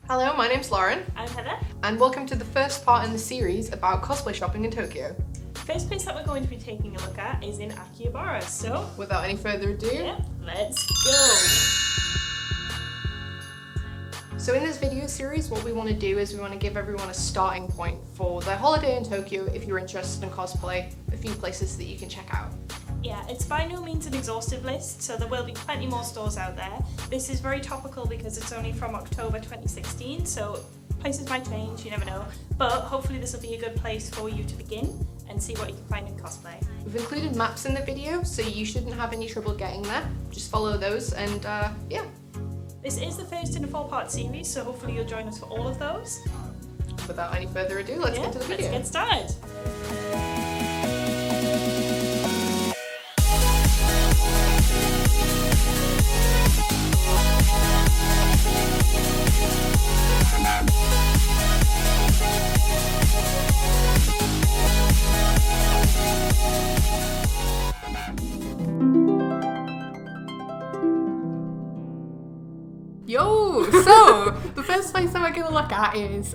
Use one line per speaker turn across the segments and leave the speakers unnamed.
Hello, my name's Lauren.
I'm Heather.
And welcome to the first part in the series about cosplay shopping in Tokyo.
The first place that we're going to be taking a look at is in Akihabara, so...
Without any further ado...
Yeah, let's go!
So in this video series, what we want to do is we want to give everyone a starting point for their holiday in Tokyo if you're interested in cosplay, a few places that you can check out.
Yeah, it's by no means an exhaustive list, so there will be plenty more stores out there. This is very topical because it's only from October 2016, so places might change, you never know. But hopefully this will be a good place for you to begin and see what you can find in cosplay.
We've included maps in the video, so you shouldn't have any trouble getting there. Just follow those and yeah.
This is the first in a 4-part series, so hopefully you'll join us for all of those.
Without any further ado, let's get to the video.
Let's get started.
Yo! So, the first place that we're going to look at is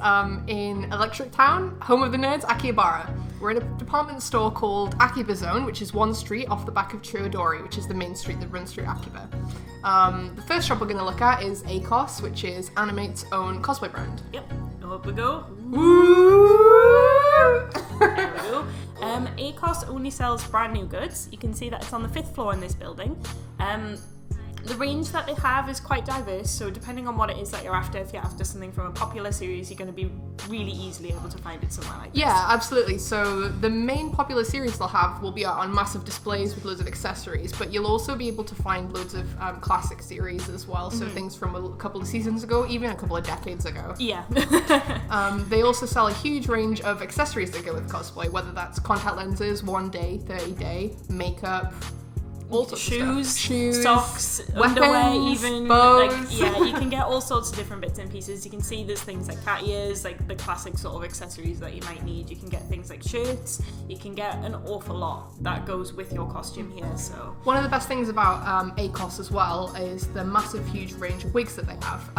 in Electric Town, home of the nerds, Akihabara. We're in a department store called Attribution, which is one street off the back of Chua Dori, which is the main street that runs through Akiba. The first shop we're going to look at is ACOS, which is Animate's own cosplay brand.
Yep, up we go.
Woo!
There we go. ACOS only sells brand new goods. You can see that it's on the 5th floor in this building. The range that they have is quite diverse, so depending on what it is that you're after, if you're after something from a popular series, you're going to be really easily able to find it somewhere like this.
Yeah, absolutely. So the main popular series they'll have will be on massive displays with loads of accessories, but you'll also be able to find loads of classic series as well, so things from a couple of seasons ago, even a couple of decades ago.
Yeah.
They also sell a huge range of accessories that go with cosplay, whether that's contact lenses, 1 day, 30 day, makeup, all sorts of stuff. Shoes,
socks,
weapons,
underwear, even.
bows.
Like, yeah, you can get all sorts of different bits and pieces. You can see there's things like cat ears, like the classic sort of accessories that you might need. You can get things like shirts. You can get an awful lot that goes with your costume here. So
one of the best things about ACOS as well is the massive, huge range of wigs that they have.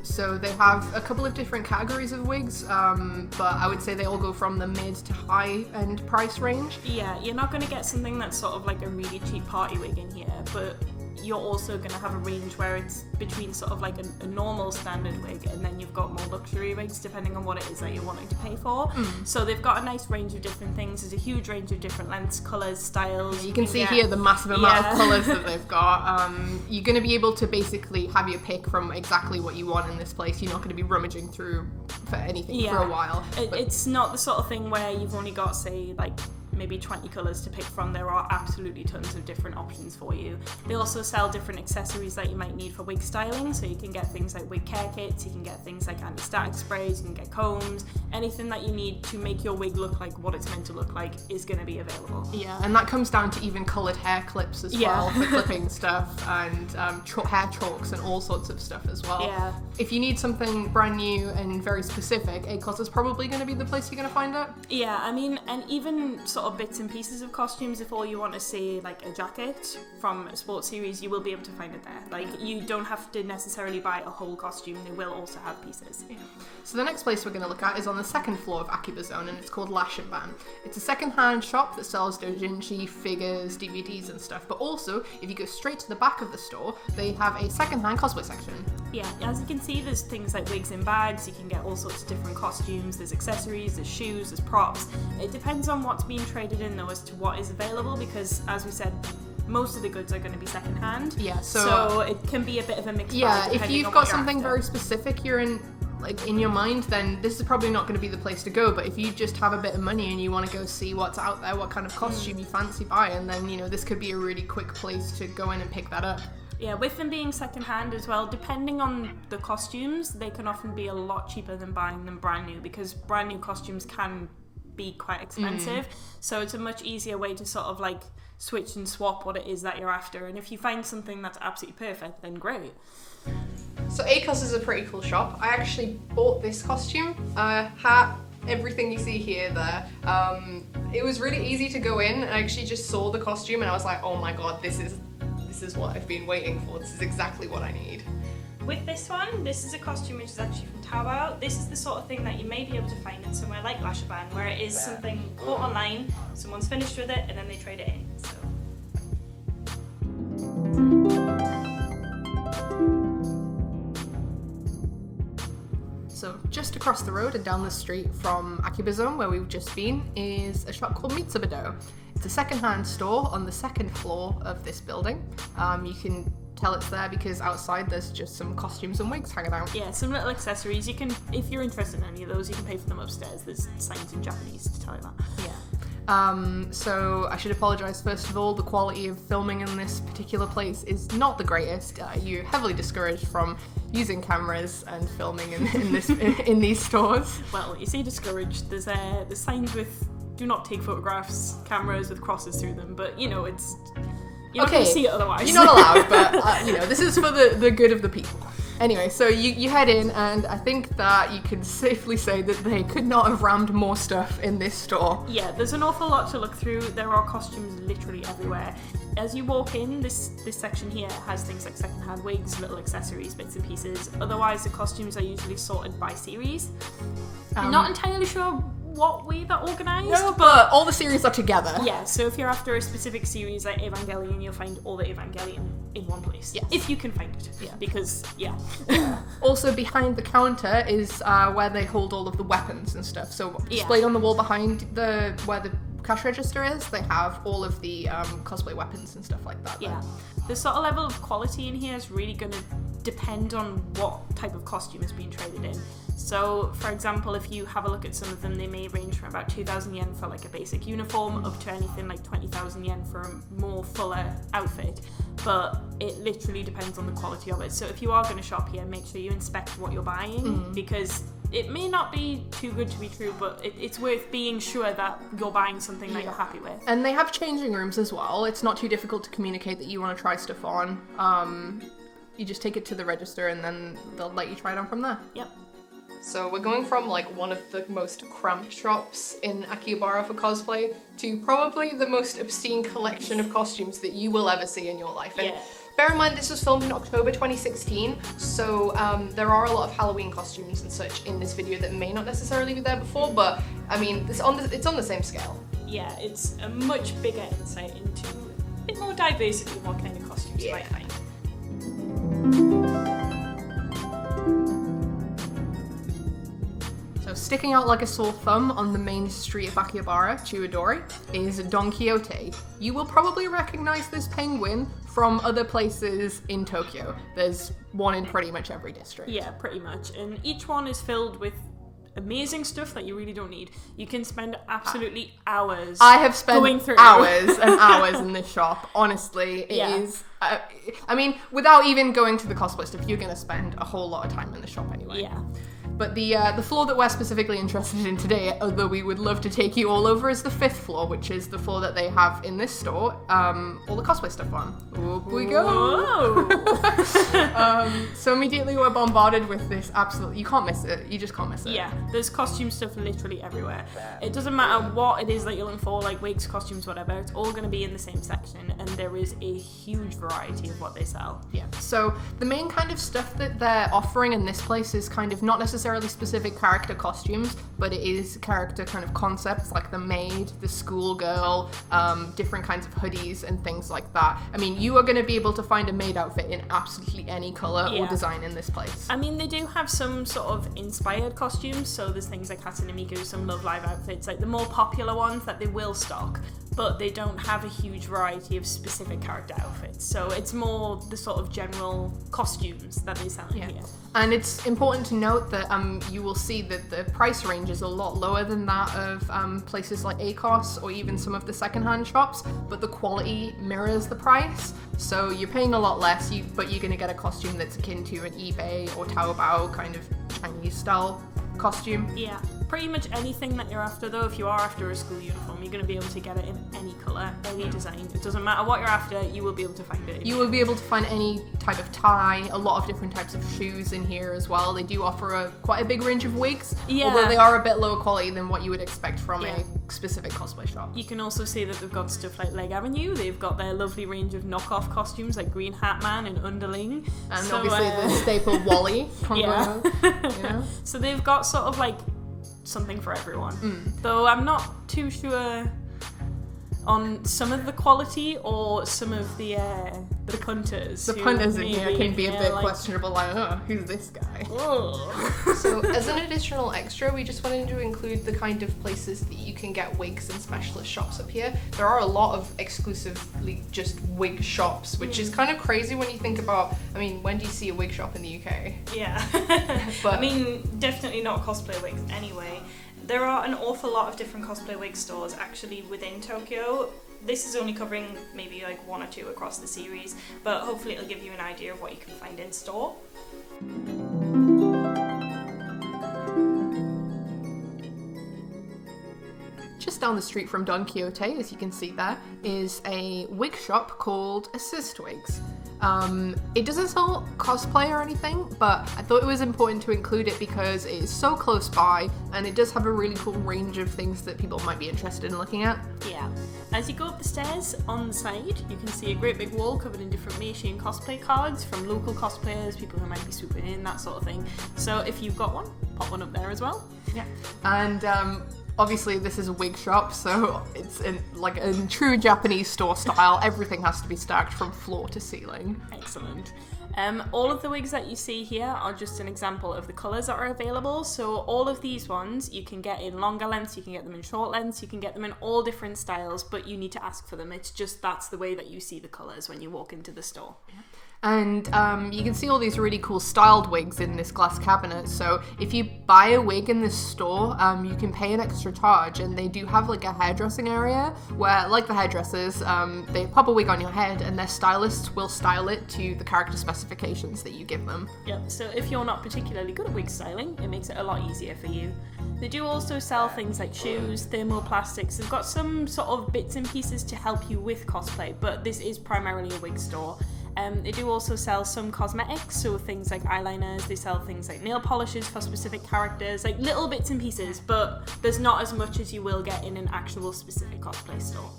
So they have a couple of different categories of wigs, but I would say they all go from the mid to high end price range.
Yeah, you're not going to get something that's sort of like a really cheap party wig in here, but you're also going to have a range where it's between sort of like a normal standard wig and then you've got more luxury wigs depending on what it is that you're wanting to pay for. So they've got a nice range of different things. There's a huge range of different lengths, colours, styles.
You can see here the massive amount of colours that they've got. You're going to be able to basically have your pick from exactly what you want in this place. You're not going to be rummaging through for anything for a while.
It's not the sort of thing where you've only got, say, like maybe 20 colours to pick from. There are absolutely tons of different options for you. They also sell different accessories that you might need for wig styling, so you can get things like wig care kits, you can get things like anti-static sprays, you can get combs, anything that you need to make your wig look like what it's meant to look like is going to be available.
Yeah, and that comes down to even coloured hair clips as well for clipping stuff, and hair chalks and all sorts of stuff as well.
Yeah.
If you need something brand new and very specific, ACOS is probably going to be the place you're going to find it.
Yeah, I mean, and even sort of bits and pieces of costumes, if all you want to see like a jacket from a sports series, you will be able to find it there. Like, you don't have to necessarily buy a whole costume, they will also have pieces.
Yeah. So the next place we're going to look at is on the 2nd floor of Akihabara, and it's called Lashiban. It's a second-hand shop that sells doujinshi, figures, DVDs and stuff, but also, if you go straight to the back of the store, they have a second-hand cosplay section.
Yeah, as you can see, there's things like wigs and bags, you can get all sorts of different costumes, there's accessories, there's shoes, there's props. It depends on what's being traded in though as to what is available, because as we said, most of the goods are going to be second-hand.
Yeah,
so it can be a bit of a mixed bag.
Yeah, if you've got something very specific you're in your mind, then this is probably not going to be the place to go. But if you just have a bit of money and you want to go see what's out there, what kind of costume you fancy buying, then this could be a really quick place to go in and pick that up.
Yeah, with them being second-hand as well, depending on the costumes, they can often be a lot cheaper than buying them brand new, because brand new costumes can be quite expensive. So it's a much easier way to sort of like switch and swap what it is that you're after, and if you find something that's absolutely perfect, then great.
So ACOS is a pretty cool shop. I actually bought this costume, hat, everything you see here there. It was really easy to go in, and I actually just saw the costume and I was like, oh my god, this is what I've been waiting for. This is exactly what I need.
with this one, this is a costume which is actually from Taobao. This is the sort of thing that you may be able to find in somewhere like Lashaban, where it is something bought online, someone's finished with it, and then they trade it in.
So just across the road and down the street from Akihabara, where we've just been, is a shop called Sabado. It's a second-hand store on the second floor of this building. You can tell it's there because outside there's just some costumes and wigs hanging out.
Yeah, some little accessories. You can, if you're interested in any of those, you can pay for them upstairs. There's signs in Japanese to tell you that.
Yeah. So I should apologise first of all, the quality of filming in this particular place is not the greatest. You're heavily discouraged from using cameras and filming in these stores.
Well, you say discouraged, there's signs with do not take photographs, cameras with crosses through them, but you know, it's, you're not going to see it otherwise.
You're not allowed, but you know, this is for the good of the people. Anyway, so you head in, and I think that you can safely say that they could not have rammed more stuff in this store.
Yeah, there's an awful lot to look through. There are costumes literally everywhere. As you walk in, this section here has things like secondhand wigs, little accessories, bits and pieces. Otherwise, the costumes are usually sorted by series. I'm not entirely sure what way they're organised.
No, but all the series are together.
Yeah, so if you're after a specific series like Evangelion, you'll find all the Evangelion in one place.
Yes.
If you can find it.
Yeah.
Because, yeah.
Also behind the counter is where they hold all of the weapons and stuff. So displayed on the wall behind where the cash register is, they have all of the cosplay weapons and stuff like that.
Yeah. The sort of level of quality in here is really going to depend on what type of costume is being traded in. So, for example, if you have a look at some of them, they may range from about 2,000 yen for like a basic uniform up to anything like 20,000 yen for a more fuller outfit. But it literally depends on the quality of it. So if you are going to shop here, make sure you inspect what you're buying, because it may not be too good to be true, but it's worth being sure that you're buying something that you're happy with.
And they have changing rooms as well. It's not too difficult to communicate that you want to try stuff on. You just take it to the register and then they'll let you try it on from there.
Yep.
So we're going from like one of the most cramped shops in Akihabara for cosplay to probably the most obscene collection of costumes that you will ever see in your life. And bear in mind, this was filmed in October 2016, so there are a lot of Halloween costumes and such in this video that may not necessarily be there before, but I mean, it's on the same scale.
Yeah, it's a much bigger insight into a bit more diversity of what kind of costumes you might find.
So sticking out like a sore thumb on the main street of Akihabara, Chua Dori, is Don Quixote. You will probably recognize this penguin from other places in Tokyo. There's one in pretty much every district.
Yeah, pretty much. And each one is filled with amazing stuff that you really don't need. You can spend absolutely hours.
I have spent
going through
hours and hours in this shop. Honestly, it is. I mean, without even going to the cosplay stuff, you're going to spend a whole lot of time in the shop anyway.
Yeah.
But the floor that we're specifically interested in today, although we would love to take you all over, is the 5th floor, which is the floor that they have in this store all the cosplay stuff on. Up we go! So immediately we're bombarded with this absolute... You can't miss it. You just can't miss it.
Yeah, there's costume stuff literally everywhere. It doesn't matter what it is that you're looking for, like wigs, costumes, whatever, it's all going to be in the same section, and there is a huge variety of what they sell.
Yeah, so the main kind of stuff that they're offering in this place is kind of not necessarily specific character costumes, but it is character kind of concepts like the maid, the schoolgirl, different kinds of hoodies and things like that. I mean, you are going to be able to find a maid outfit in absolutely any colour or design in this place.
I mean, they do have some sort of inspired costumes, so there's things like Hatsune Miku, some Love Live outfits, like the more popular ones that they will stock, but they don't have a huge variety of specific character outfits. So it's more the sort of general costumes that they sell in here.
And it's important to note that you will see that the price range is a lot lower than that of places like ACOS or even some of the secondhand shops, but the quality mirrors the price. So you're paying a lot less, but you're going to get a costume that's akin to an eBay or Taobao kind of Chinese style costume.
Yeah, pretty much anything that you're after though. If you are after a school uniform, you're going to be able to get it in any colour, any design. It doesn't matter what you're after, you will be able to find it.
You will be able to find any type of tie, a lot of different types of shoes in here as well. They do offer quite a big range of wigs, although they are a bit lower quality than what you would expect from a specific cosplay shop.
You can also see that they've got stuff like Leg Avenue. They've got their lovely range of knockoff costumes like Green Hat Man and Underling.
And so, obviously the staple Wally.
Yeah.
You know?
So they've got sort of like something for everyone. Though I'm not too sure on some of the quality or some of the punters.
The punters in here can be a bit questionable, like, oh, who's this guy? So as an additional extra, we just wanted to include the kind of places that you can get wigs and specialist shops up here. There are a lot of exclusively just wig shops, which is kind of crazy when you think about, I mean, when do you see a wig shop in the UK?
Yeah.
But
I mean, definitely not cosplay wigs anyway. There are an awful lot of different cosplay wig stores actually within Tokyo. This is only covering maybe like 1 or 2 across the series, but hopefully it'll give you an idea of what you can find in store.
Just down the street from Don Quixote, as you can see there, is a wig shop called Assist Wigs. It doesn't sell cosplay or anything, but I thought it was important to include it because it is so close by and it does have a really cool range of things that people might be interested in looking at.
Yeah. As you go up the stairs, on the side, you can see a great big wall covered in different Meishin cosplay cards from local cosplayers, people who might be swooping in, that sort of thing. So if you've got one, pop one up there as well.
Yeah. And obviously this is a wig shop, so it's in true Japanese store style. Everything has to be stacked from floor to ceiling.
Excellent. All of the wigs that you see here are just an example of the colours that are available. So all of these ones you can get in longer lengths, you can get them in short lengths, you can get them in all different styles, but you need to ask for them. It's just that's the way that you see the colours when you walk into the store.
And you can see all these really cool styled wigs in this glass cabinet. So if you buy a wig in this store, you can pay an extra charge, and they do have like a hairdressing area where, like the hairdressers, they pop a wig on your head and their stylists will style it to the character specifications that you give them.
Yep, so if you're not particularly good at wig styling, it makes it a lot easier for you. They do also sell things like shoes, thermoplastics. They've got some sort of bits and pieces to help you with cosplay, but this is primarily a wig store. They do also sell some cosmetics, so things like eyeliners. They sell things like nail polishes for specific characters, like little bits and pieces, but there's not as much as you will get in an actual specific cosplay store.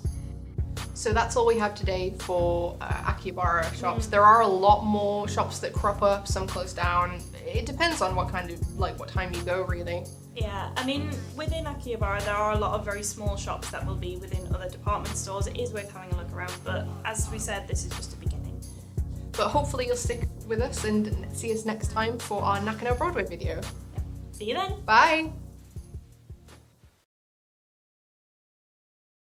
So that's all we have today for Akihabara shops. There are a lot more shops that crop up, some close down. It depends on what time you go, really.
Yeah, I mean, within Akihabara there are a lot of very small shops that will be within other department stores. It is worth having a look around, but as we said, this is just a beginning.
But hopefully you'll stick with us and see us next time for our Nakano Broadway video.
See you then!
Bye!